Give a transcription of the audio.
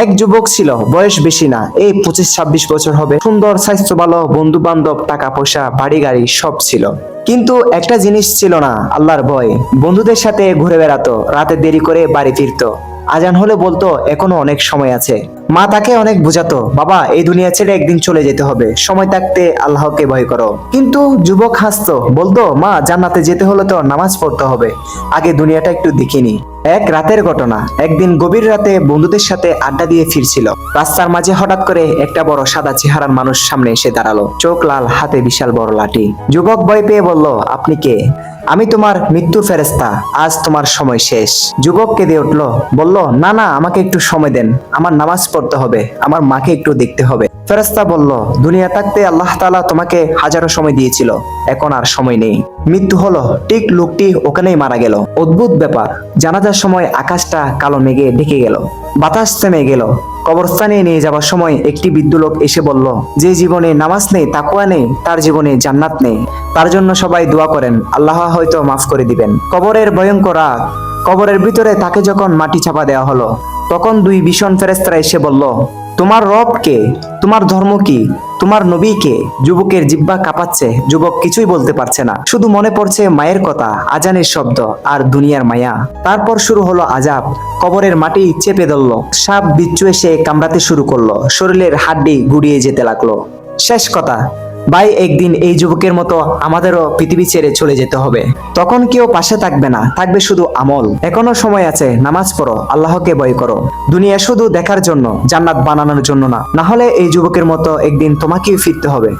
এক যুবক ছিল, বয়স বেশি না, এই 25-26 বছর হবে। সুন্দর, স্বাস্থ্য ভালো, বন্ধু বান্ধব, টাকা পয়সা, বাড়ি গাড়ি সব ছিল। কিন্তু একটা জিনিস ছিল না, আল্লাহর ভয়। বন্ধুদের সাথে ঘুরে বেড়াতো, রাতে দেরি করে বাড়ি ফিরতো। আজান হলে বলতো এখনো অনেক সময় আছে। মা তাকে অনেক বুঝাতো, বাবা এই দুনিয়া ছেড়ে একদিন চলে যেতে হবে, সময় থাকতে আল্লাহকে ভয় করো। কিন্তু যুবক হাসতো, বলতো মা জান্নাতে যেতে হলে তো নামাজ পড়তে হবে, আগে দুনিয়াটা একটু দেখিনি। এক রাতের ঘটনা, একদিন গভীর রাতে বন্ধুদের সাথে আড্ডা দিয়ে ফিরছিল। রাস্তার মাঝে হঠাৎ করে একটা বড় সাদা চেহারার মানুষ সামনে এসে দাঁড়ালো, চোখ লাল, হাতে বিশাল বড় লাঠি। যুবক ভয় পেয়ে বলল, আপনি কে? আমি তোমার মৃত্যুর ফেরেশতা, আজ তোমার সময় শেষ। যুবক কেঁদে উঠলো, বলল, না না, আমাকে একটু সময় দেন, আমার নামাজ পড়তে হবে, আমার মাকে একটু দেখতে হবে। ফেরেশতা বলল, দুনিয়া থাকতে আল্লাহ তাআলা তোমাকে হাজারো সময় দিয়েছিল, এখন আর সময় নেই। মৃত্যু হলো, ঠিক লোকটি ওখানেই মারা গেল। অদ্ভুত ব্যাপার, জানাজার সময় আকাশটা কালো মেঘে ঢেকে গেল, বাতাস থেমে গেল। কবরস্থানে নিয়ে যাওয়ার সময় একটি বৃদ্ধ লোক এসে বলল, যে জীবনে নামাজ নেই, তাকওয়া নেই, তার জীবনে জান্নাত নেই। তার জন্য সবাই দোয়া করেন, আল্লাহ হয়তো মাফ করে দিবেন। কবরের ভয়ঙ্কর রাত, কবরের ভিতরে তাকে যখন মাটি চাপা দেওয়া হলো, তখন দুই ভীষণ ফেরেশতা এসে বলল, তোমার রব কে? তোমার ধর্ম কি? তোমার নবী কে? যুবকের জিহ্বা কাঁপাচ্ছে, যুবক কিছুই বলতে পারছে না, শুধু মনে পড়ছে মায়ের কথা, আজানের শব্দ আর দুনিয়ার মায়া। তারপর শুরু হলো আযাব। কবরের মাটি চেপে ধরল, সাপ বিচ্ছু এসে কামড়াতে শুরু করলো, শরীরের হাড্ডি গুড়িয়ে যেতে লাগলো। শেষ কথা, ভাই একদিন এই যুবকের মতো আমাদেরও পৃথিবী ছেড়ে চলে যেতে হবে। তখন কেউ পাশে থাকবে না, থাকবে শুধু আমল। এখনো সময় আছে, নামাজ পড়ো, আল্লাহকে ভয় করো। দুনিয়া শুধু দেখার জন্য, জান্নাত বানানোর জন্য না। না হলে এই যুবকের মতো একদিন তোমাকেও ফিরতে হবে।